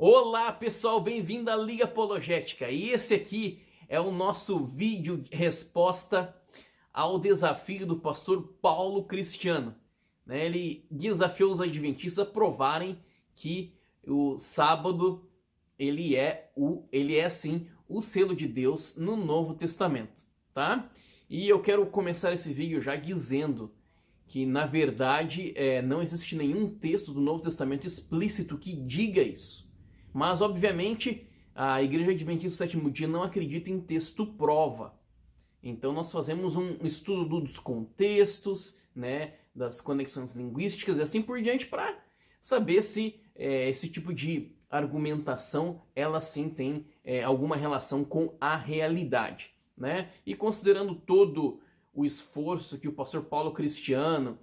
Olá pessoal, bem-vindo à Liga Apologética. E esse aqui é o nosso vídeo de resposta ao desafio do pastor Paulo Cristiano. Ele desafiou os adventistas a provarem que o sábado ele é sim o selo de Deus no Novo Testamento, tá? E eu quero começar esse vídeo já dizendo que na verdade não existe nenhum texto do Novo Testamento explícito que diga isso. Mas, obviamente, a Igreja Adventista do Sétimo Dia não acredita em texto prova. Então, nós fazemos um estudo dos contextos, né, das conexões linguísticas e assim por diante para saber se esse tipo de argumentação, ela sim tem alguma relação com a realidade, né? E considerando todo o esforço que o pastor Paulo Cristiano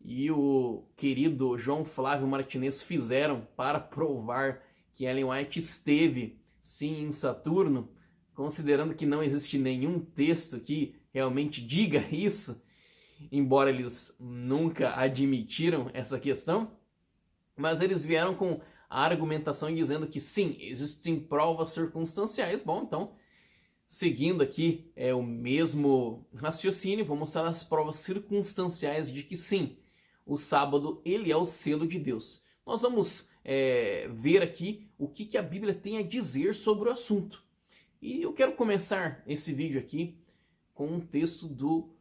e o querido João Flávio Martinez fizeram para provar que Ellen White esteve sim em Saturno, considerando que não existe nenhum texto que realmente diga isso, embora eles nunca admitiram essa questão, mas eles vieram com a argumentação dizendo que sim, existem provas circunstanciais. Bom, então, seguindo aqui o mesmo raciocínio, vou mostrar as provas circunstanciais de que sim, o sábado ele é o selo de Deus. Nós vamos ver aqui o que a Bíblia tem a dizer sobre o assunto. E eu quero começar esse vídeo aqui com um texto do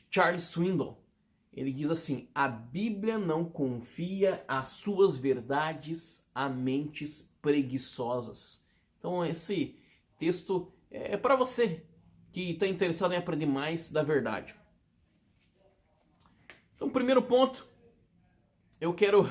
Charles Swindoll. Ele diz assim: a Bíblia não confia as suas verdades a mentes preguiçosas. Então esse texto é para você que está interessado em aprender mais da verdade. Então, primeiro ponto, eu quero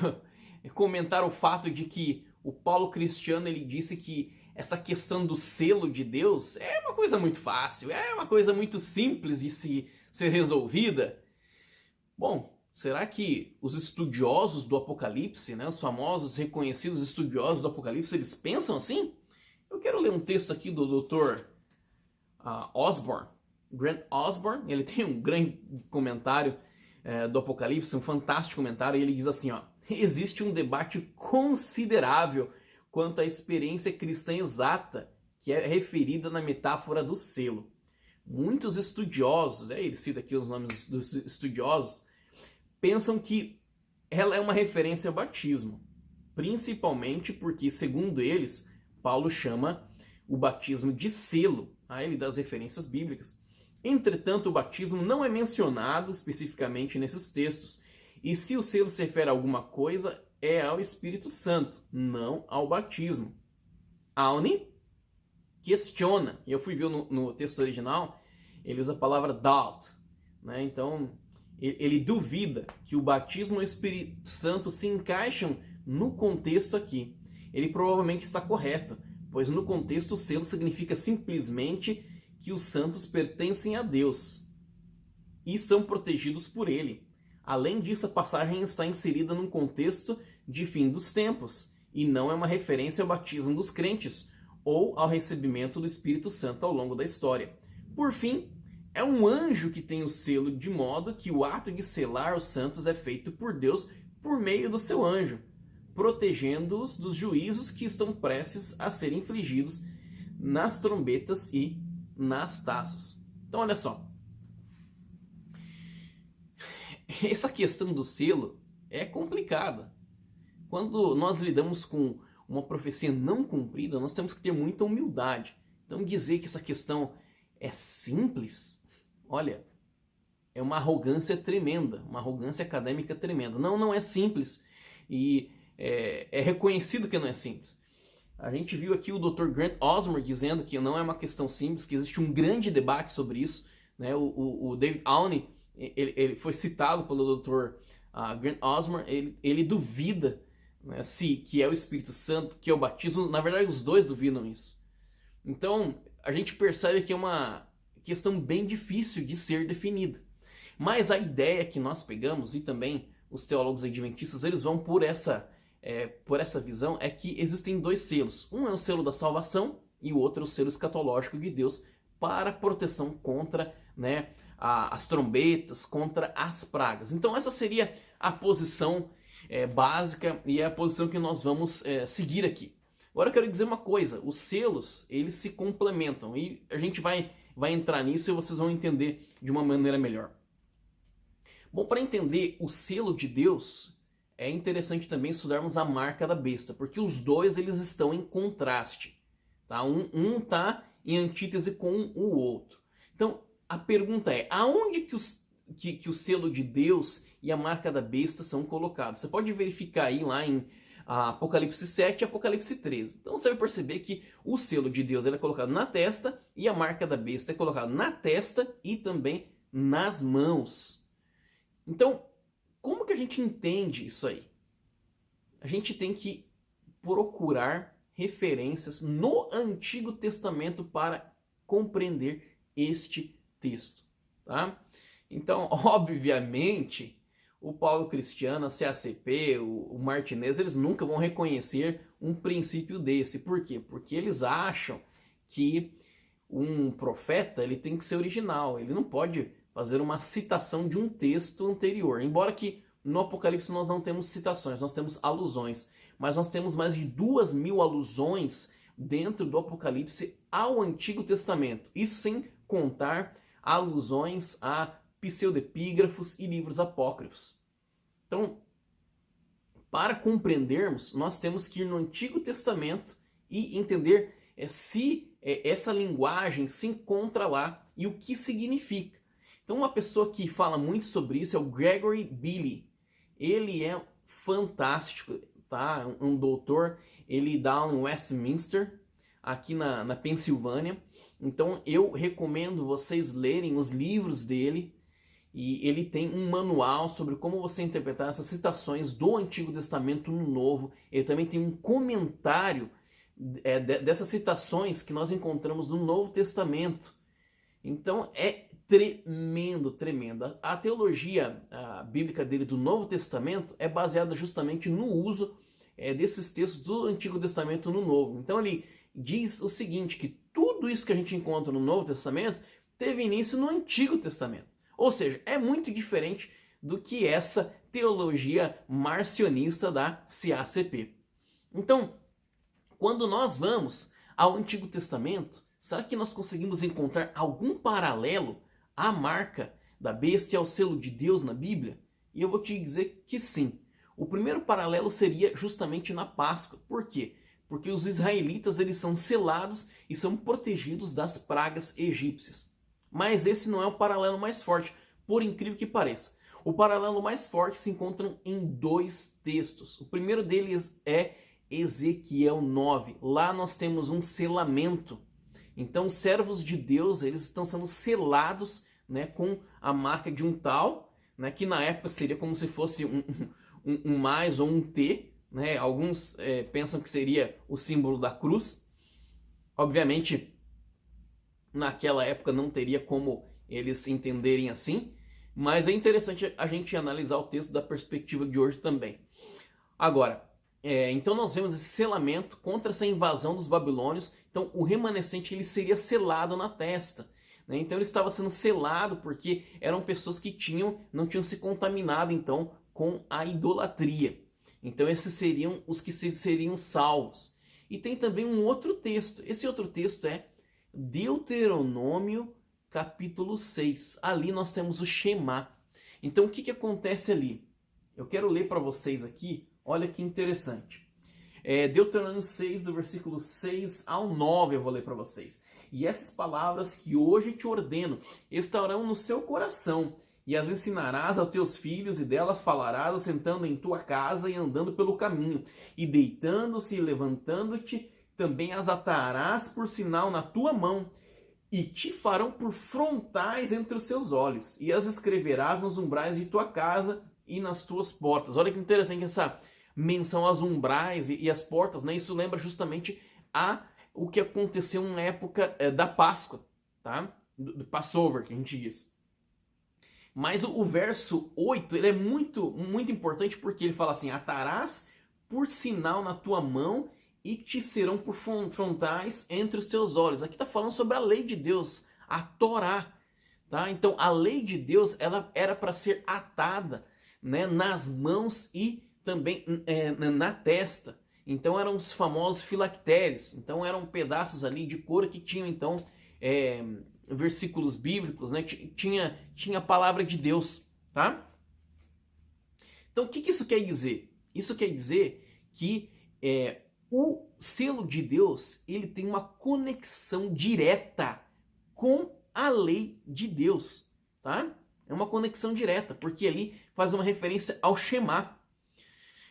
comentar o fato de que o Paulo Cristiano ele disse que essa questão do selo de Deus é uma coisa muito fácil, é uma coisa muito simples de ser resolvida. Bom, será que os estudiosos do Apocalipse, né, os famosos reconhecidos estudiosos do Apocalipse, eles pensam assim? Eu quero ler um texto aqui do Dr. Osborne, Grant Osborne. Ele tem um grande comentário do Apocalipse, um fantástico comentário, e ele diz assim, ó: existe um debate considerável quanto à experiência cristã exata que é referida na metáfora do selo. Muitos estudiosos, ele cita aqui os nomes dos estudiosos, pensam que ela é uma referência ao batismo, principalmente porque, segundo eles, Paulo chama o batismo de selo. Aí ele dá as referências bíblicas. Entretanto, o batismo não é mencionado especificamente nesses textos. E se o selo se refere a alguma coisa, é ao Espírito Santo, não ao batismo. Aune questiona, e eu fui ver no texto original, ele usa a palavra doubt, né? Então, ele duvida que o batismo e o Espírito Santo se encaixam no contexto aqui. Ele provavelmente está correto, pois no contexto o selo significa simplesmente que os santos pertencem a Deus e são protegidos por ele. Além disso, a passagem está inserida num contexto de fim dos tempos e não é uma referência ao batismo dos crentes ou ao recebimento do Espírito Santo ao longo da história. Por fim, é um anjo que tem o selo, de modo que o ato de selar os santos é feito por Deus por meio do seu anjo, protegendo-os dos juízos que estão prestes a serem infligidos nas trombetas e nas taças. Então, olha só. Essa questão do selo é complicada. Quando nós lidamos com uma profecia não cumprida, nós temos que ter muita humildade. Então, dizer que essa questão é simples, olha, é uma arrogância tremenda, uma arrogância acadêmica tremenda. Não é simples e é reconhecido que não é simples. A gente viu aqui o Dr. Grant Osborne dizendo que não é uma questão simples, que existe um grande debate sobre isso, né? O David Aune, ele foi citado pelo Dr. Grant Osborne, ele duvida, né, que é o Espírito Santo, que é o batismo. Na verdade, os dois duvidam isso. Então, a gente percebe que é uma questão bem difícil de ser definida. Mas a ideia que nós pegamos, e também os teólogos adventistas, eles vão por essa visão, é que existem dois selos. Um é o selo da salvação e o outro é o selo escatológico de Deus para proteção contra, né, as trombetas, contra as pragas. Então essa seria a posição básica e é a posição que nós vamos seguir aqui. Agora eu quero dizer uma coisa, os selos, eles se complementam, e a gente vai entrar nisso e vocês vão entender de uma maneira melhor. Bom, para entender o selo de Deus, é interessante também estudarmos a marca da besta, porque os dois eles estão em contraste. Tá? Um está em antítese com o outro. Então, a pergunta é, aonde que o selo de Deus e a marca da besta são colocados? Você pode verificar aí lá em Apocalipse 7 e Apocalipse 13. Então você vai perceber que o selo de Deus ele é colocado na testa e a marca da besta é colocada na testa e também nas mãos. Então, como que a gente entende isso aí? A gente tem que procurar referências no Antigo Testamento para compreender este texto, tá? Então, obviamente, o Paulo Cristiano, a CACP, o Martinez, eles nunca vão reconhecer um princípio desse. Por quê? Porque eles acham que um profeta ele tem que ser original, ele não pode fazer uma citação de um texto anterior. Embora que no Apocalipse nós não temos citações, nós temos alusões, mas nós temos mais de 2.000 alusões dentro do Apocalipse ao Antigo Testamento. Isso sem contar alusões a pseudepígrafos e livros apócrifos. Então, para compreendermos, nós temos que ir no Antigo Testamento e entender se essa linguagem se encontra lá e o que significa. Então, uma pessoa que fala muito sobre isso é o Gregory Billy. Ele é fantástico, tá? Um doutor, ele dá aula em Westminster, aqui na Pensilvânia. Então, eu recomendo vocês lerem os livros dele. E ele tem um manual sobre como você interpretar essas citações do Antigo Testamento no Novo. Ele também tem um comentário dessas citações que nós encontramos no Novo Testamento. Então é tremendo, tremendo. A teologia bíblica dele do Novo Testamento é baseada justamente no uso desses textos do Antigo Testamento no Novo. Então ele diz o seguinte, que tudo isso que a gente encontra no Novo Testamento teve início no Antigo Testamento. Ou seja, é muito diferente do que essa teologia marcionista da CACP. Então, quando nós vamos ao Antigo Testamento, será que nós conseguimos encontrar algum paralelo à marca da besta e ao selo de Deus na Bíblia? E eu vou te dizer que sim. O primeiro paralelo seria justamente na Páscoa. Por quê? Porque os israelitas eles são selados e são protegidos das pragas egípcias. Mas esse não é o paralelo mais forte, por incrível que pareça. O paralelo mais forte se encontra em dois textos. O primeiro deles é Ezequiel 9. Lá nós temos um selamento. Então, os servos de Deus eles estão sendo selados, né, com a marca de um tal, né, que na época seria como se fosse um mais ou um T. Né? Alguns pensam que seria o símbolo da cruz. Obviamente, naquela época não teria como eles entenderem assim, mas é interessante a gente analisar o texto da perspectiva de hoje também. Agora, então nós vemos esse selamento contra essa invasão dos babilônios. Então o remanescente ele seria selado na testa, né? Então ele estava sendo selado porque eram pessoas que não tinham se contaminado então com a idolatria. Então esses seriam os que seriam salvos. E tem também um outro texto. Esse outro texto é Deuteronômio capítulo 6. Ali nós temos o Shema. Então o que acontece ali? Eu quero ler para vocês aqui, olha que interessante. Deuteronômio 6, do versículo 6 ao 9 eu vou ler para vocês. E essas palavras que hoje te ordeno estarão no seu coração, e as ensinarás aos teus filhos, e delas falarás assentando em tua casa e andando pelo caminho, e deitando-se e levantando-te, também as atarás por sinal na tua mão, e te farão por frontais entre os seus olhos, e as escreverás nos umbrais de tua casa e nas tuas portas. Olha que interessante essa menção aos umbrais e as portas, né? Isso lembra justamente o que aconteceu na época da Páscoa, tá? Do Passover, que a gente diz. Mas o verso 8, ele é muito, muito importante porque ele fala assim, atarás por sinal na tua mão e te serão por frontais entre os teus olhos. Aqui está falando sobre a lei de Deus, a Torá. Tá? Então a lei de Deus ela era para ser atada, né, nas mãos e também na testa. Então eram os famosos filactérios. Então eram pedaços ali de couro que tinham então versículos bíblicos, né? Tinha a palavra de Deus, tá? Então o que isso quer dizer? Isso quer dizer que o selo de Deus, ele tem uma conexão direta com a lei de Deus, tá? É uma conexão direta, porque ali faz uma referência ao Shema.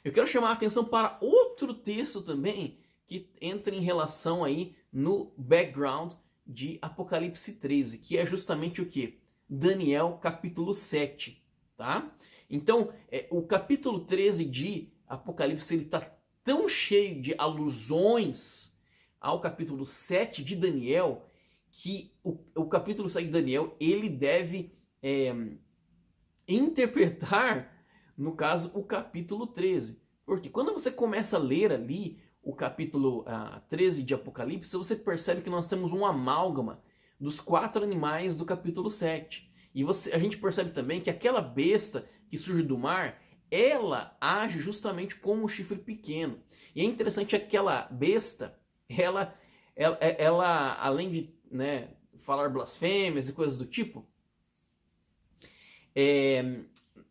Eu quero chamar a atenção para outro texto também que entra em relação aí no background de Apocalipse 13, que é justamente o que? Daniel capítulo 7, tá? Então, o capítulo 13 de Apocalipse, ele está tão cheio de alusões ao capítulo 7 de Daniel, que o capítulo 7 de Daniel, ele deve interpretar, no caso, o capítulo 13. Porque quando você começa a ler ali o capítulo 13 de Apocalipse, você percebe que nós temos um amálgama dos 4 animais do capítulo 7. E a gente percebe também que aquela besta que surge do mar, ela age justamente como um chifre pequeno. E é interessante aquela besta, ela além de, né, falar blasfêmias e coisas do tipo,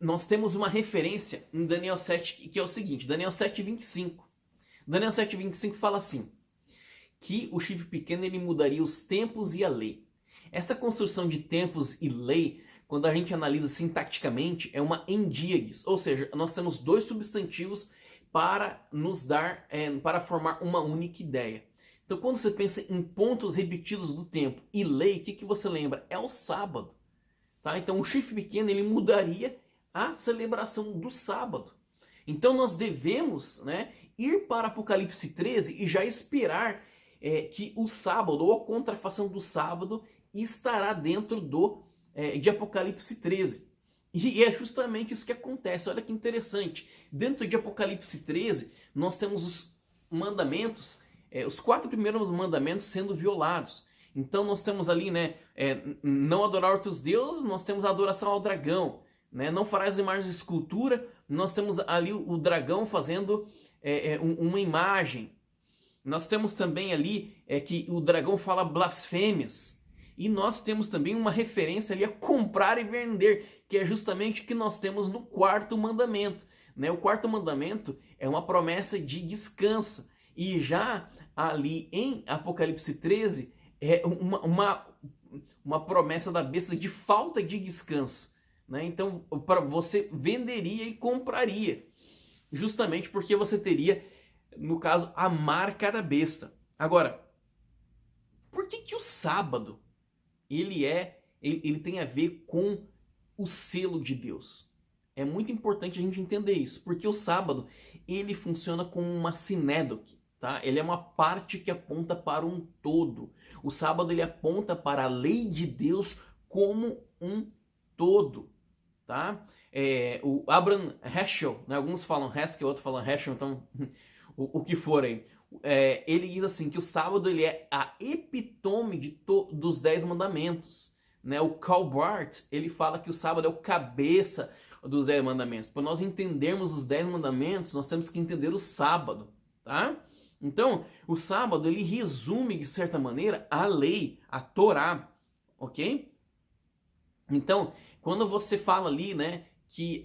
nós temos uma referência em Daniel 7, que é o seguinte, Daniel 7:25. Daniel 7:25 fala assim, que o chifre pequeno ele mudaria os tempos e a lei. Essa construção de tempos e lei, quando a gente analisa sintaticamente, é uma endíades, ou seja, nós temos 2 substantivos para nos dar, para formar uma única ideia. Então, quando você pensa em pontos repetidos do tempo e lei, o que você lembra? É o sábado. Tá? Então, o chifre pequeno ele mudaria a celebração do sábado. Então, nós devemos, né, ir para Apocalipse 13 e já esperar que o sábado, ou a contrafação do sábado, estará dentro de Apocalipse 13. E é justamente isso que acontece. Olha que interessante. Dentro de Apocalipse 13, nós temos os mandamentos, os 4 primeiros mandamentos sendo violados. Então nós temos ali, né, não adorar outros deuses, nós temos a adoração ao dragão, né, não farás imagens de escultura, nós temos ali o dragão fazendo uma imagem. Nós temos também ali que o dragão fala blasfêmias. E nós temos também uma referência ali a comprar e vender, que é justamente o que nós temos no 4º mandamento. Né? O 4º mandamento é uma promessa de descanso. E já ali em Apocalipse 13, é uma promessa da besta de falta de descanso. Né? Então, você venderia e compraria, justamente porque você teria, no caso, a marca da besta. Agora, por que o sábado ele tem a ver com o selo de Deus? É muito importante a gente entender isso, porque o sábado ele funciona como uma sinédoque. Tá? Ele é uma parte que aponta para um todo. O sábado ele aponta para a lei de Deus como um todo. Tá? O Abraham Heschel, né? Alguns falam Haskell, outros falam Heschel, então o que for aí. Ele diz assim que o sábado ele é a epitome dos 10 mandamentos. Né? O Karl Barth, ele fala que o sábado é o cabeça dos 10 mandamentos. Para nós entendermos os 10 mandamentos, nós temos que entender o sábado. Tá? Então, o sábado ele resume, de certa maneira, a lei, a Torá, ok? Então, quando você fala ali, né, que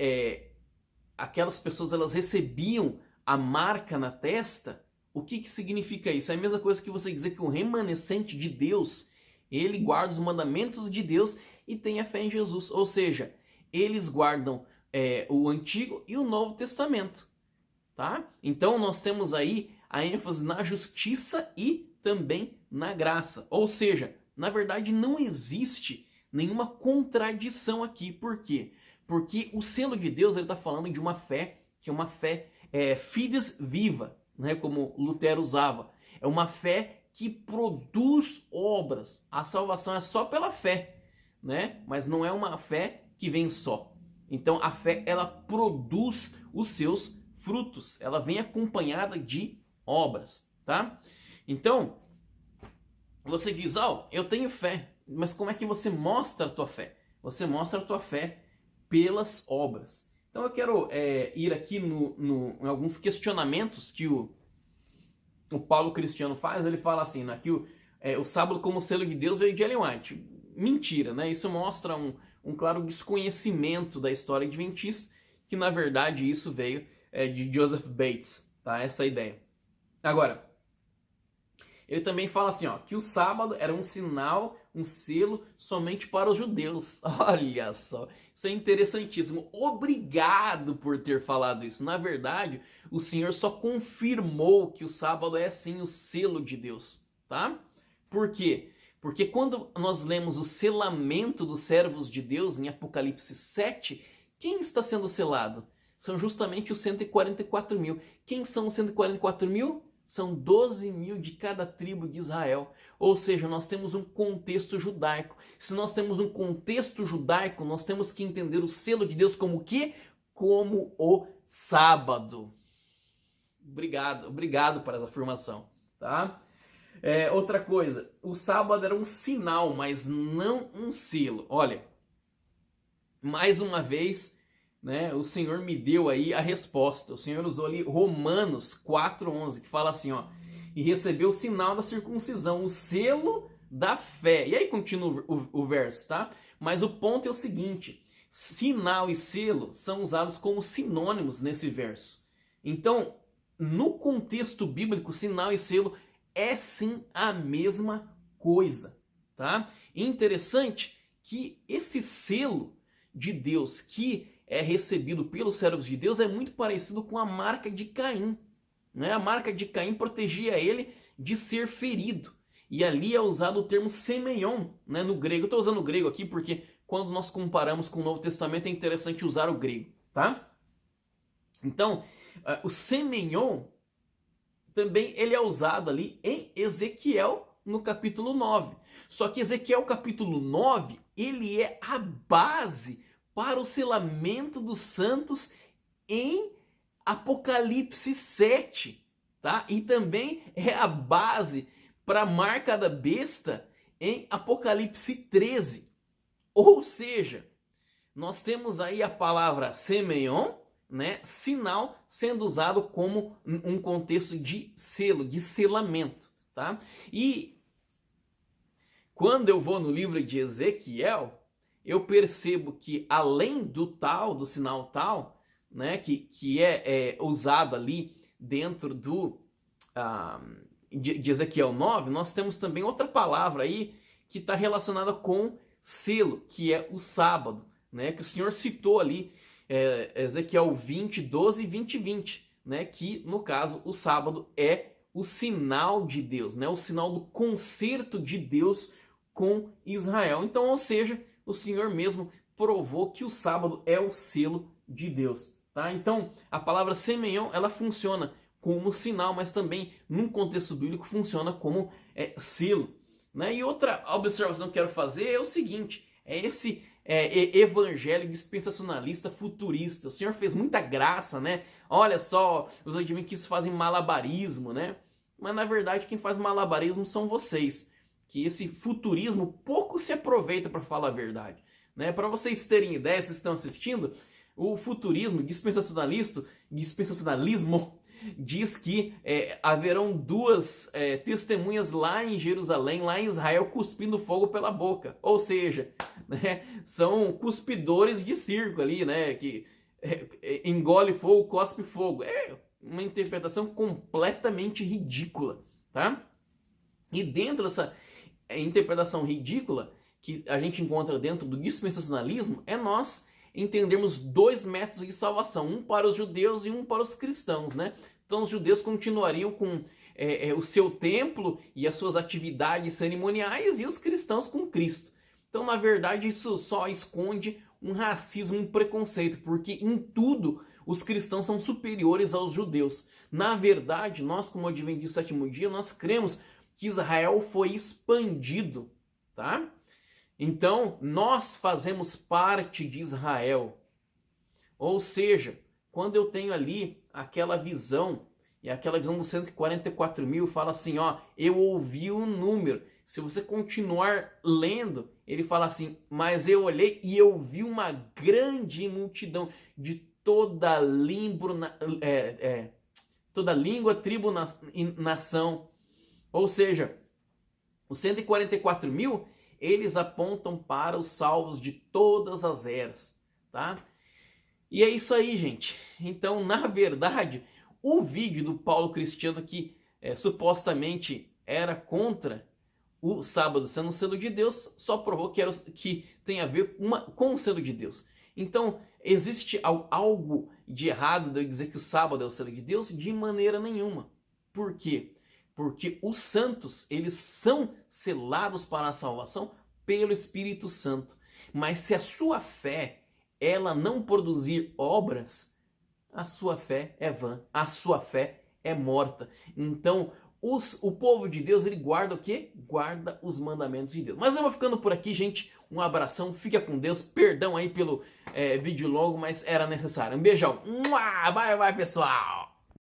aquelas pessoas elas recebiam a marca na testa, o que significa isso? É a mesma coisa que você dizer que o remanescente de Deus, ele guarda os mandamentos de Deus e tem a fé em Jesus. Ou seja, eles guardam o Antigo e o Novo Testamento. Tá? Então, nós temos aí a ênfase na justiça e também na graça. Ou seja, na verdade não existe nenhuma contradição aqui. Por quê? Porque o selo de Deus está falando de uma fé que é uma fé fides viva, né? Como Lutero usava. É uma fé que produz obras. A salvação é só pela fé, né? Mas não é uma fé que vem só. Então a fé ela produz os seus frutos. Ela vem acompanhada de obras, tá? Então, você diz, eu tenho fé, mas como é que você mostra a tua fé? Você mostra a tua fé pelas obras. Então eu quero ir aqui em alguns questionamentos que o o Paulo Cristiano faz, ele fala assim, né, que o sábado como selo de Deus veio de Ellen White. Mentira, né? Isso mostra um claro desconhecimento da história adventista, que na verdade isso veio de Joseph Bates, tá? Essa é a ideia. Agora, ele também fala assim, ó, que o sábado era um sinal, um selo somente para os judeus. Olha só, isso é interessantíssimo. Obrigado por ter falado isso. Na verdade, o Senhor só confirmou que o sábado é sim o selo de Deus, tá? Por quê? Porque quando nós lemos o selamento dos servos de Deus em Apocalipse 7, quem está sendo selado? São justamente os 144 mil. Quem são os 144 mil? São 12 mil de cada tribo de Israel. Ou seja, nós temos um contexto judaico. Se nós temos um contexto judaico, nós temos que entender o selo de Deus como o quê? Como o sábado. Obrigado por essa afirmação, tá? Outra coisa, o sábado era um sinal, mas não um selo. Olha, mais uma vez, né, o Senhor me deu aí a resposta. O Senhor usou ali Romanos 4:11, que fala assim, ó, e recebeu o sinal da circuncisão, o selo da fé. E aí continua o verso, tá? Mas o ponto é o seguinte, sinal e selo são usados como sinônimos nesse verso. Então, no contexto bíblico, sinal e selo é sim a mesma coisa, tá? Interessante que esse selo de Deus que é recebido pelos servos de Deus é muito parecido com a marca de Caim, né? A marca de Caim protegia ele de ser ferido. E ali é usado o termo semeion, né, no grego. Eu estou usando o grego aqui porque quando nós comparamos com o Novo Testamento é interessante usar o grego, tá? Então, o semeion também ele é usado ali em Ezequiel no capítulo 9. Só que Ezequiel capítulo 9, ele é a base para o selamento dos santos em Apocalipse 7, tá? E também é a base para a marca da besta em Apocalipse 13. Ou seja, nós temos aí a palavra semeion, né, sinal, sendo usado como um contexto de selo, de selamento, tá? E quando eu vou no livro de Ezequiel, eu percebo que além do sinal tal, né, que é usado ali dentro de Ezequiel 9, nós temos também outra palavra aí que está relacionada com selo, que é o sábado, né, que o Senhor citou ali, Ezequiel 20, 12 e 20, 20, né, que no caso o sábado é o sinal de Deus, né, o sinal do concerto de Deus com Israel. Então, ou seja, o Senhor mesmo provou que o sábado é o selo de Deus, tá? Então, a palavra semeion, ela funciona como sinal, mas também, num contexto bíblico, funciona como selo, né? E outra observação que eu quero fazer é o seguinte, esse evangelho dispensacionalista futurista. O Senhor fez muita graça, né? Olha só, os adventistas fazem malabarismo, né? Mas, na verdade, quem faz malabarismo são vocês, que esse futurismo pouco se aproveita, para falar a verdade, né? Para vocês terem ideia, vocês estão assistindo, o futurismo dispensacionalismo diz que haverão duas testemunhas lá em Jerusalém, lá em Israel, cuspindo fogo pela boca. Ou seja, né, são cuspidores de circo ali, né, que engole fogo, cospe fogo. É uma interpretação completamente ridícula, tá? E dentro dessa interpretação ridícula que a gente encontra dentro do dispensacionalismo é nós entendermos dois métodos de salvação, um para os judeus e um para os cristãos, né? Então os judeus continuariam com o seu templo e as suas atividades cerimoniais e os cristãos com Cristo. Então, na verdade, isso só esconde um racismo, um preconceito, porque em tudo os cristãos são superiores aos judeus. Na verdade, nós, como Adventistas do Sétimo Dia, nós cremos que Israel foi expandido, tá? Então, nós fazemos parte de Israel. Ou seja, quando eu tenho ali aquela visão, e aquela visão dos 144 mil, fala assim, ó, eu ouvi um número. Se você continuar lendo, ele fala assim, mas eu olhei e eu vi uma grande multidão de toda toda língua, tribo e nação. Ou seja, os 144 mil, eles apontam para os salvos de todas as eras, tá? E é isso aí, gente. Então, na verdade, o vídeo do Paulo Cristiano que supostamente era contra o sábado sendo o selo de Deus, só provou que tem a ver com o selo de Deus. Então, existe algo de errado de eu dizer que o sábado é o selo de Deus? De maneira nenhuma. Por quê? Porque os santos, eles são selados para a salvação pelo Espírito Santo. Mas se a sua fé, ela não produzir obras, a sua fé é vã, a sua fé é morta. Então, o povo de Deus, ele guarda o quê? Guarda os mandamentos de Deus. Mas eu vou ficando por aqui, gente. Um abração, fica com Deus. Perdão aí pelo vídeo longo, mas era necessário. Um beijão. Bye, bye, pessoal.